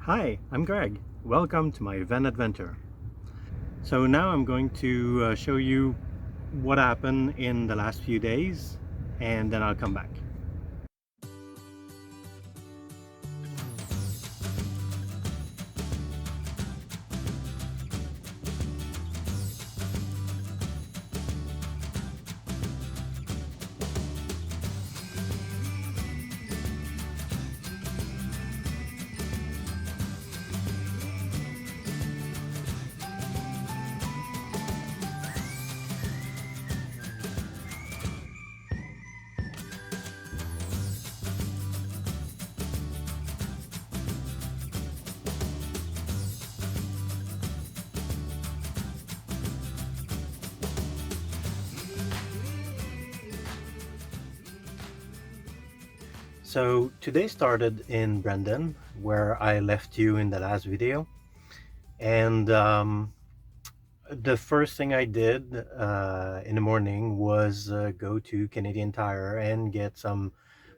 Hi, I'm Greg. Welcome to my van adventure. So now I'm going to show you what happened in the last few days and then I'll come back. So today started in Brandon, where I left you in the last video. And the first thing I did in the morning was go to Canadian Tire and get some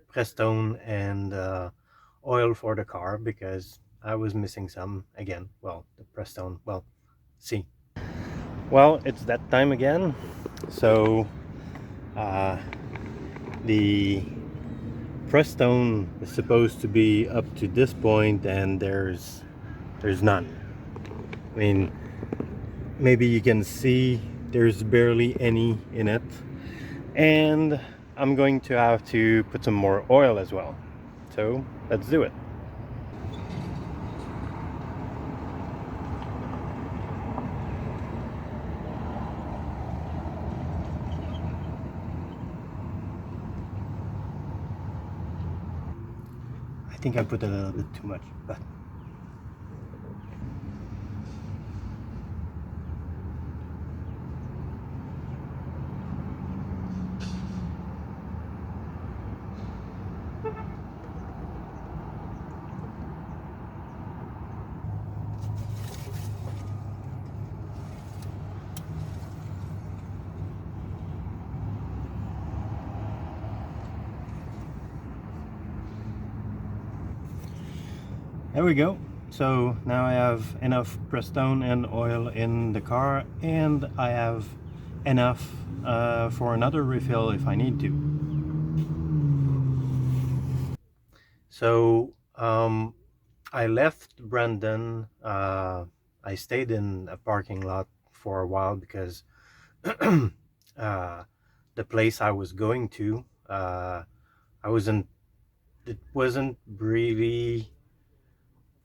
Prestone and oil for the car because I was missing some again. Well, the Prestone, well, see. Well, it's that time again. So uh, the Prestone is supposed to be up to this point, and there's none. I mean, maybe you can see there's barely any in it, and I'm going to have to put some more oil as well. So let's do it. I think I put a little bit too much, but there we go. So now I have enough Prestone and oil in the car, and I have enough for another refill if I need to. So I left Brandon. I stayed in a parking lot for a while because uh, the place I was going to, I wasn't. It wasn't really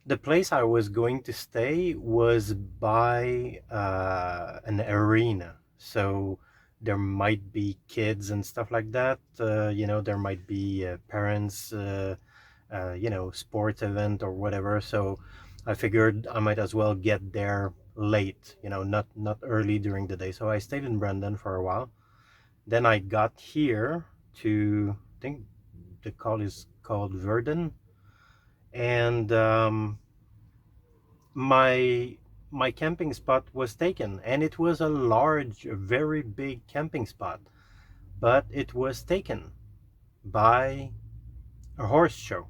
the place I was going to stay was by an arena, so there might be kids and stuff like that. There might be parents, sports event or whatever. So I figured I might as well get there late, not early during the day. So I stayed in Brandon for a while. Then I got here to, I think the call is called Verdun, and my my camping spot was taken, and it was a large, a very big camping spot, but it was taken by a horse show.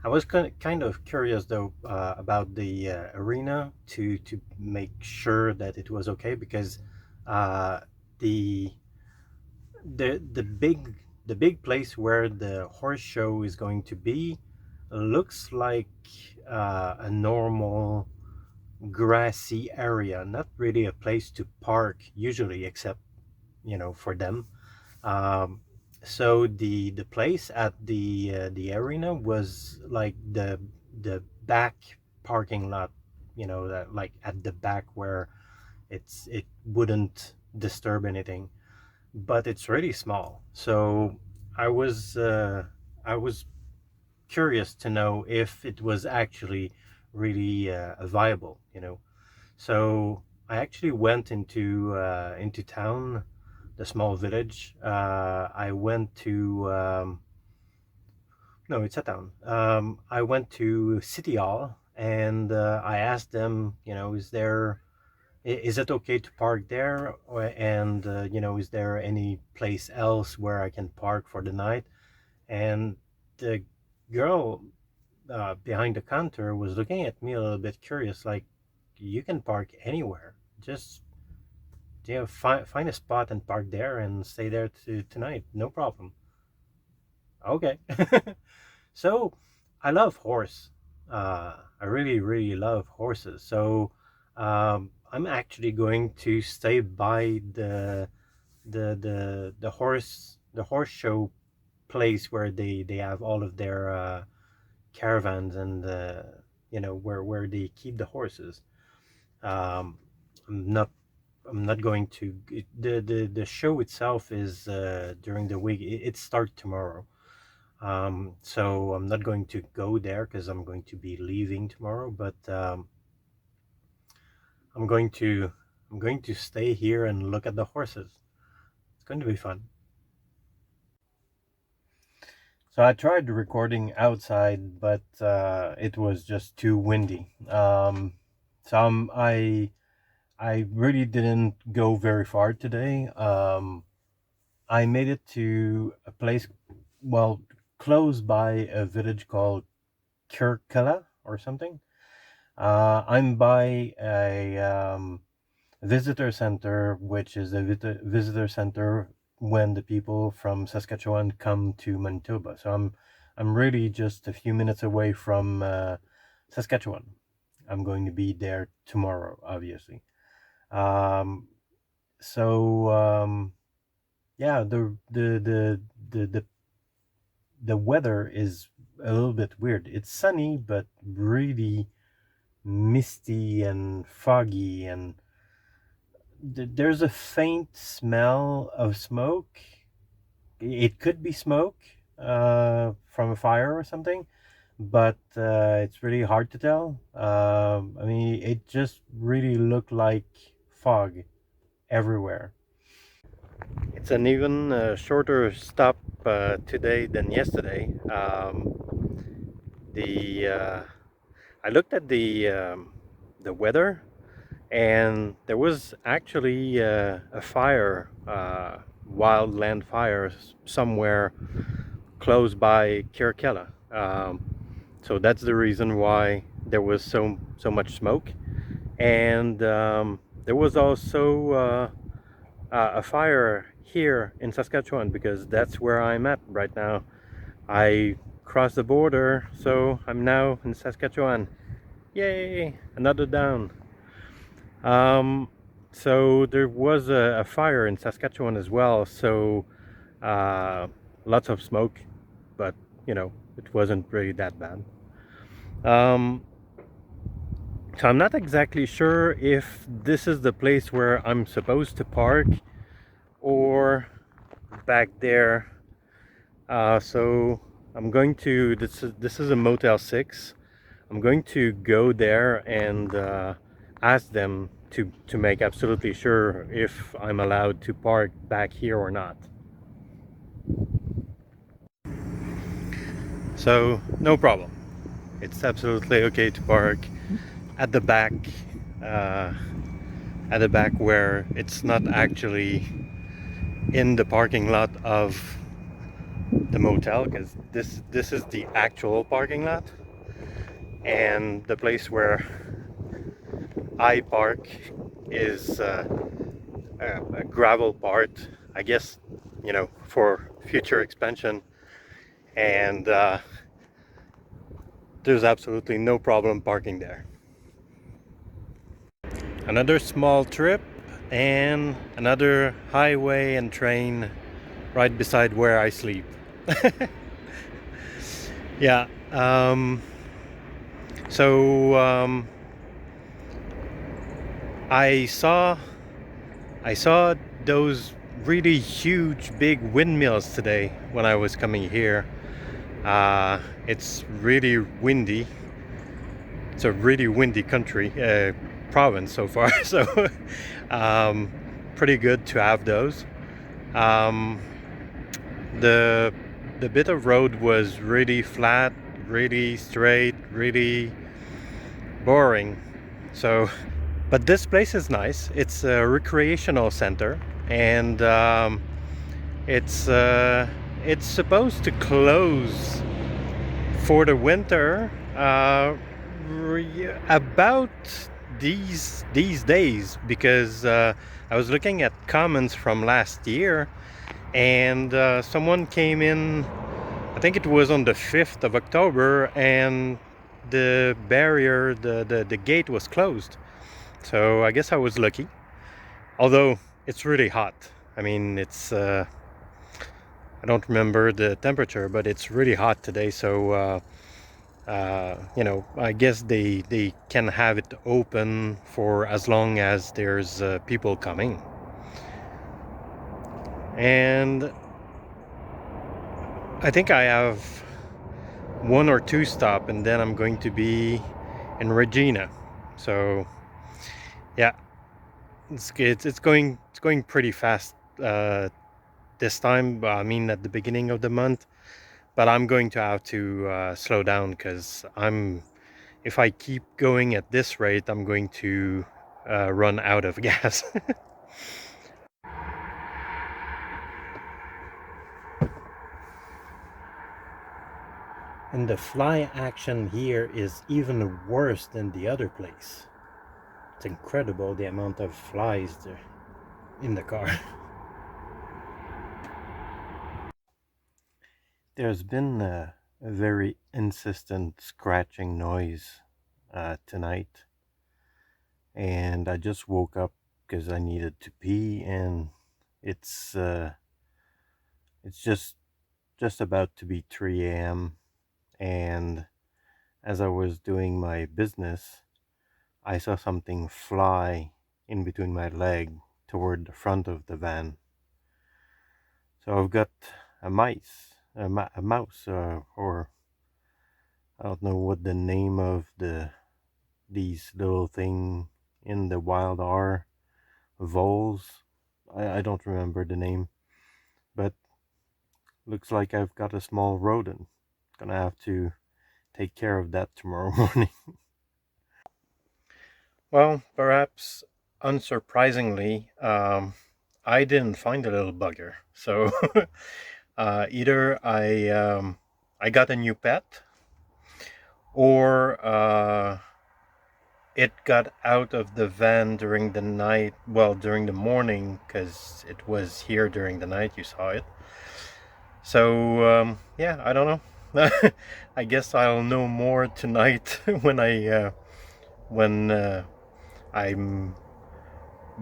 I was kind of curious though about the arena to make sure that it was okay because uh, the the big place where the horse show is going to be looks like a normal grassy area, not really a place to park usually, except for them. Um, So the place at the arena was like the back parking lot, that like at the back where it wouldn't disturb anything, but it's really small. So I was uh, I was curious to know if it was actually really viable, So I actually went into town, the small village. I went to no, it's a town. I went to City Hall and I asked them, is it okay to park there? And is there any place else where I can park for the night? And the girl behind the counter was looking at me a little bit curious, like, you can park anywhere. Just find a spot and park there and stay there tonight. No problem. Okay. So I love horse. I really, really love horses. So I'm actually going to stay by the horse show place where they have all of their caravans and where they keep the horses. Um, I'm not I'm not going to the show itself is during the week. It starts tomorrow. So I'm not going to go there because I'm going to be leaving tomorrow. But I'm going to I'm going to stay here and look at the horses. It's going to be fun. So I tried recording outside, but it was just too windy. I really didn't go very far today. I made it to a place, well, close by a village called Kirkala or something. I'm by a visitor center, which is a visitor center when the people from Saskatchewan come to Manitoba. So I'm really just a few minutes away from Saskatchewan. I'm going to be there tomorrow, obviously. Um, so yeah, the weather is a little bit weird. It's sunny, but really misty and foggy, and there's a faint smell of smoke. It could be smoke from a fire or something, but it's really hard to tell. I mean, it just really looked like fog everywhere. It's an even shorter stop today than yesterday. The I looked at the weather, and there was actually a fire, wildland fire somewhere close by Kirkella. So that's the reason why there was so much smoke, and there was also a fire here in Saskatchewan because that's where I'm at right now. I crossed the border, so I'm now in Saskatchewan. Yay! Another down. Um, so there was a fire in Saskatchewan as well. So uh, lots of smoke, but it wasn't really that bad. Um, so I'm not exactly sure if this is the place where I'm supposed to park or back there. So I'm going to this is a Motel 6. I'm going to go there and ask them to make absolutely sure if I'm allowed to park back here or not. So no problem. It's absolutely okay to park at the back, uh, where it's not actually in the parking lot of the motel, because this is the actual parking lot, and the place where I park is a gravel part, I guess, for future expansion, and there's absolutely no problem parking there. Another small trip and another highway and train right beside where I sleep. Yeah. So I saw those really huge big windmills today when I was coming here. It's really windy. It's a really windy country, province so far. So um, pretty good to have those. Um, the the bit of road was really flat, really straight, really boring. So, but this place is nice. It's a recreational center, and it's uh, it's supposed to close for the winter about these days, because I was looking at comments from last year, and someone came in, I think it was on the 5th of October, and the barrier, the gate was closed. So I guess I was lucky. Although it's really hot. I mean, it's I don't remember the temperature, but it's really hot today. So you know, I guess they can have it open for as long as there's people coming. And I think I have one or two stop, and then I'm going to be in Regina. So yeah, it's going pretty fast this time. I mean, at the beginning of the month, but I'm going to have to slow down, because if I keep going at this rate, I'm going to run out of gas. And the fly action here is even worse than the other place. It's incredible the amount of flies there in the car. There's been a very insistent scratching noise tonight, and I just woke up because I needed to pee, and it's uh, it's just about to be 3 a.m. And as I was doing my business, I saw something fly in between my leg toward the front of the van. So I've got a mouse, or I don't know what the name of these little thing in the wild are. Voles. I don't remember the name, but looks like I've got a small rodent. Gonna have to take care of that tomorrow morning. Well, perhaps unsurprisingly, I didn't find the little bugger. So either I got a new pet, or it got out of the van during the night. Well, during the morning, because it was here during the night. You saw it. So yeah, I don't know. I guess I'll know more tonight when I'm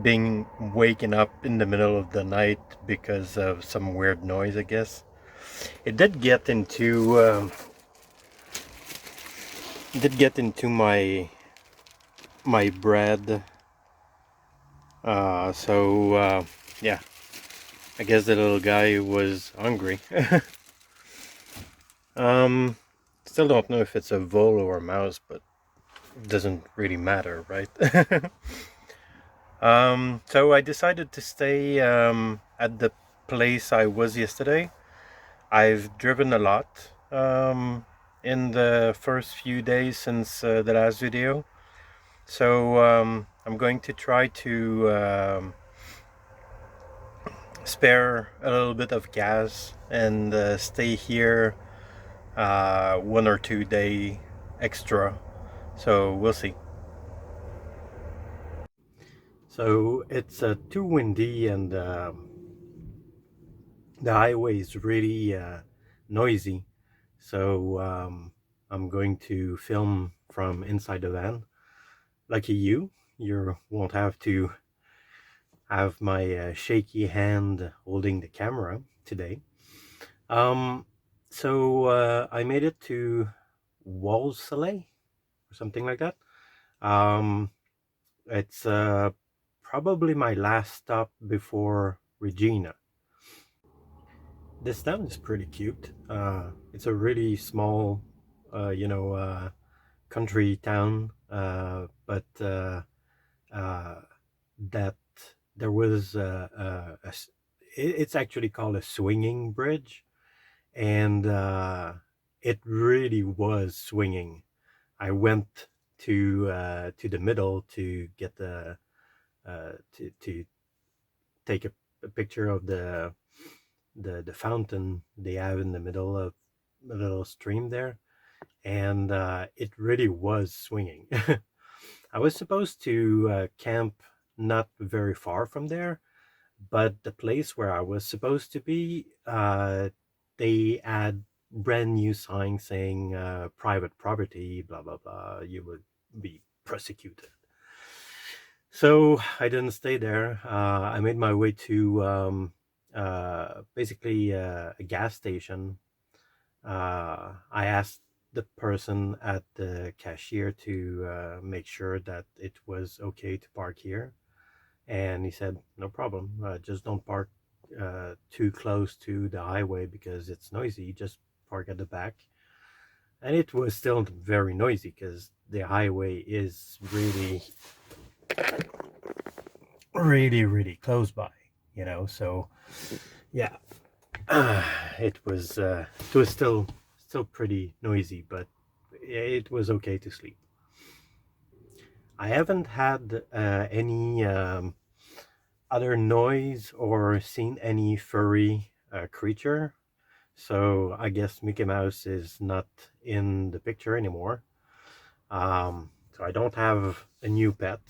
being waken up in the middle of the night because of some weird noise, I guess. It did get into my bread. So yeah, I guess the little guy was hungry. um, Still don't know if it's a vole or a mouse, but it doesn't really matter, right? So I decided to stay at the place I was yesterday. I've driven a lot in the first few days since the last video. So I'm going to try to spare a little bit of gas and stay here 1 or 2 day extra. So we'll see. So it's too windy, and the highway is really noisy. So I'm going to film from inside the van. Lucky you won't have to have my shaky hand holding the camera today. Um, so I made it to Walsalley or something like that. Um, it's probably my last stop before Regina. This town is pretty cute. It's a really small, uh, you know, uh, country town, but uh, that there was it's actually called a swinging bridge, and it really was swinging. I went to the middle to get to take a picture of the fountain they have in the middle of a little stream there, and it really was swinging. I was supposed to camp not very far from there, but the place where I was supposed to be, they had brand new signs saying private property, blah blah blah. You would be prosecuted. So I didn't stay there. I made my way to basically a gas station. I asked the person at the cashier to make sure that it was okay to park here, and he said, "No problem. Just don't park too close to the highway because it's noisy. Just park at the back." And it was still very noisy because the highway is really, really close by. So yeah, it was still pretty noisy, but it was okay to sleep. I haven't had any other noise or seen any furry creature, so I guess Mickey Mouse is not in the picture anymore. So I don't have a new pet.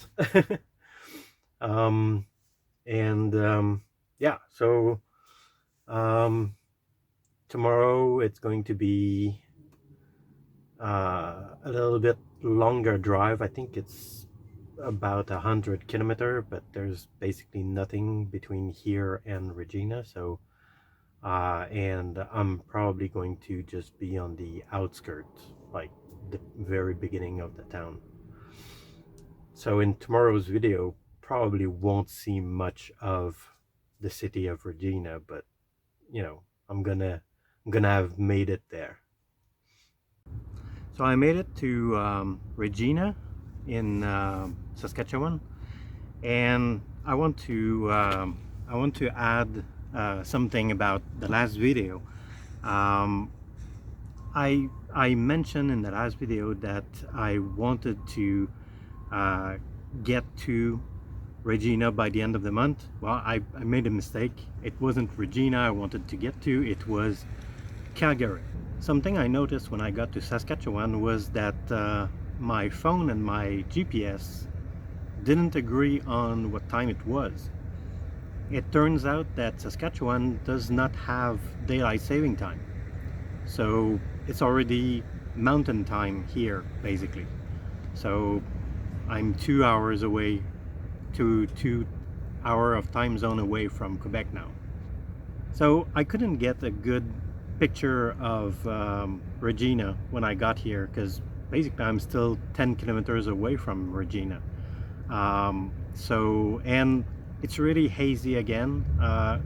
um, and yeah, so um, tomorrow it's going to be a little bit longer drive. I think it's about 100 kilometer, but there's basically nothing between here and Regina. So and I'm probably going to just be on the outskirts, like the very beginning of the town. So in tomorrow's video, probably won't see much of the city of Regina, but you know, I'm gonna have made it there. So I made it to Regina in Saskatchewan, and I want to add something about the last video. Um, I mentioned in the last video that I wanted to uh, get to Regina by the end of the month. Well, I made a mistake. It wasn't Regina I wanted to get to, it was Calgary. Something I noticed when I got to Saskatchewan was that my phone and my GPS didn't agree on what time it was. It turns out that Saskatchewan does not have daylight saving time. So it's already mountain time here, basically. So I'm 2 hours away, 2 hour of time zone away from Quebec now. So I couldn't get a good picture of Regina when I got here because basically I'm still 10 kilometers away from Regina. And it's really hazy again.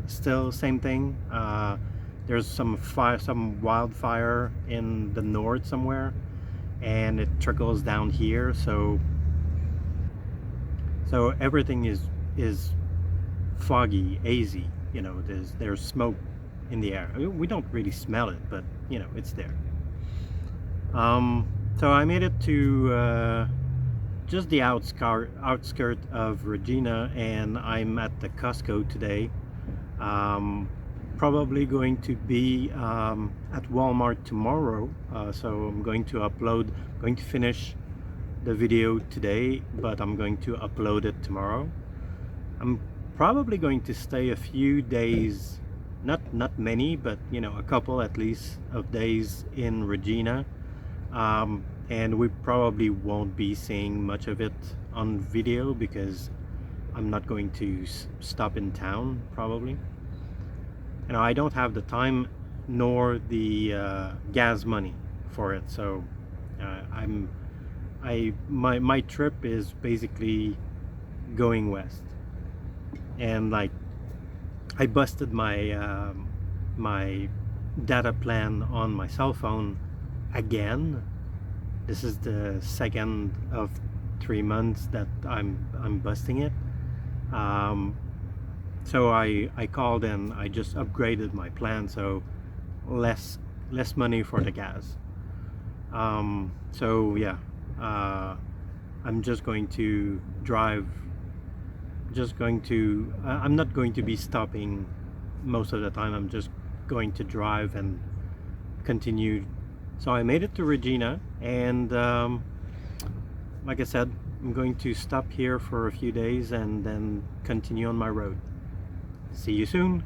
Still same thing. There's some wildfire in the north somewhere, and it trickles down here. So everything is foggy, hazy. There's smoke in the air. We don't really smell it, but it's there. So I made it to just the outskirt of Regina, and I'm at the Costco today. Probably going to be at Walmart tomorrow, so I'm going to finish the video today, but I'm going to upload it tomorrow. I'm probably going to stay a few days, not many, but a couple at least of days in Regina, and we probably won't be seeing much of it on video because I'm not going to stop in town probably. I don't have the time nor the gas money for it. So my trip is basically going west, and like I busted my data plan on my cell phone again. This is the second of 3 months that I'm busting it. Um, so I called and I just upgraded my plan, so less money for the gas. So yeah, I'm just going to drive. I'm not going to be stopping most of the time. I'm just going to drive and continue. So I made it to Regina, and like I said, I'm going to stop here for a few days and then continue on my road. See you soon.